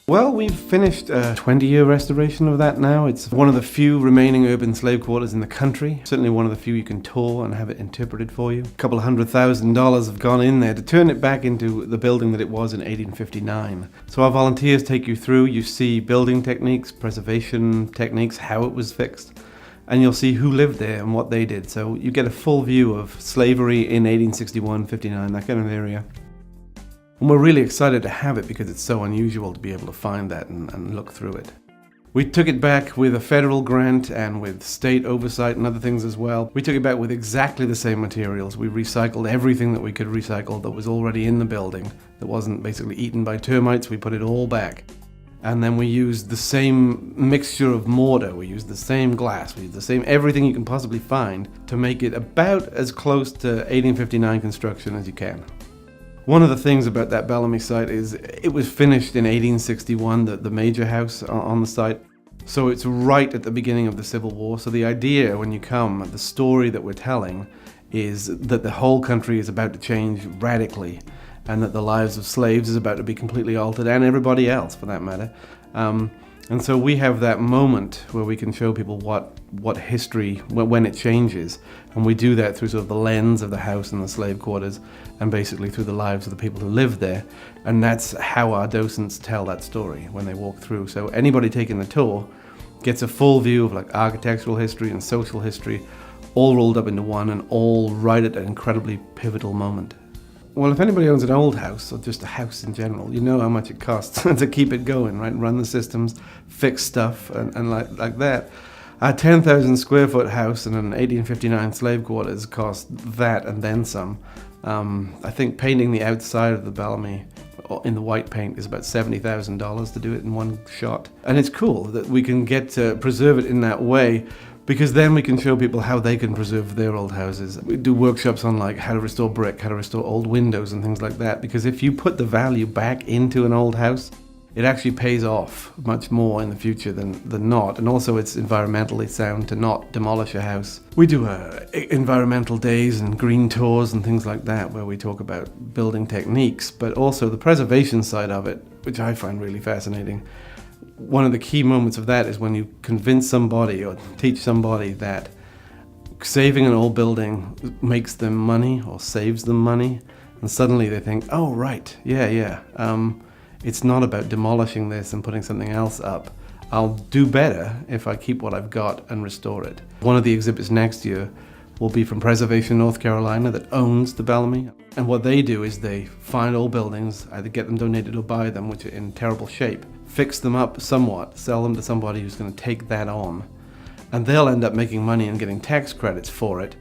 Well, we've finished a 20-year restoration of that now. It's one of the few remaining urban slave quarters in the country. Certainly one of the few you can tour and have it interpreted for you. A couple of $100,000 have gone in there to turn it back into the building that it was in 1859. So our volunteers take you through. You see building techniques, preservation techniques, how it was fixed. And you'll see who lived there and what they did. So you get a full view of slavery in 1861, 59, that kind of area. And we're really excited to have it because it's so unusual to be able to find that and look through it. We took it back with a federal grant and with state oversight and other things as well. We took it back with exactly the same materials. We recycled everything that we could recycle that was already in the building, that wasn't basically eaten by termites. We put it all back. And then we used the same mixture of mortar, we used the same glass, we used the same everything you can possibly find to make it about as close to 1859 construction as you can. One of the things about that Bellamy site is it was finished in 1861, the major house on the site. So it's right at the beginning of the Civil War. So the idea when you come, the story that we're telling is that the whole country is about to change radically and that the lives of slaves is about to be completely altered, and everybody else for that matter. And so we have that moment where we can show people what history, when it changes, and we do that through sort of the lens of the house and the slave quarters, and basically through the lives of the people who live there. And that's how our docents tell that story when they walk through. So anybody taking the tour gets a full view of like architectural history and social history, all rolled up into one and all right at an incredibly pivotal moment. Well, if anybody owns an old house, or just a house in general, you know how much it costs to keep it going, right? Run the systems, fix stuff, and like that. A 10,000 square foot house in an 1859 slave quarters cost that and then some. I think painting the outside of the Bellamy in the white paint is about $70,000 to do it in one shot. And it's cool that we can get to preserve it in that way, because then we can show people how they can preserve their old houses. We do workshops on like how to restore brick, how to restore old windows and things like that, because if you put the value back into an old house, it actually pays off much more in the future than not. And also it's environmentally sound to not demolish a house. We do environmental days and green tours and things like that where we talk about building techniques, but also the preservation side of it, which I find really fascinating. One of the key moments of that is when you convince somebody or teach somebody that saving an old building makes them money or saves them money, and suddenly they think, oh right, yeah, it's not about demolishing this and putting something else up. I'll do better if I keep what I've got and restore it. One of the exhibits next year will be from Preservation North Carolina that owns the Bellamy. And what they do is they find old buildings, either get them donated or buy them, which are in terrible shape, fix them up somewhat, sell them to somebody who's going to take that on, and they'll end up making money and getting tax credits for it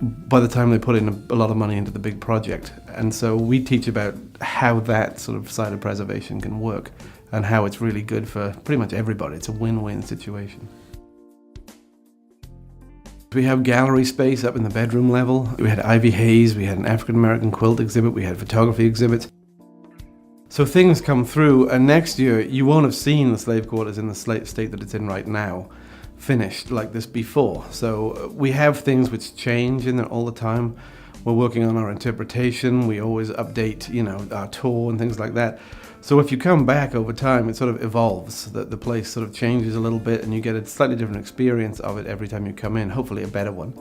by the time they put in a lot of money into the big project. And so we teach about how that sort of side of preservation can work and how it's really good for pretty much everybody. It's a win-win situation. We have gallery space up in the bedroom level. We had Ivy Hayes, we had an African American quilt exhibit, we had photography exhibits. So things come through, and next year you won't have seen the slave quarters in the state that it's in right now finished like this before. So we have things which change in there all the time. We're working on our interpretation. We always update, our tour and things like that. So if you come back over time, it sort of evolves. The place sort of changes a little bit, and you get a slightly different experience of it every time you come in, hopefully a better one.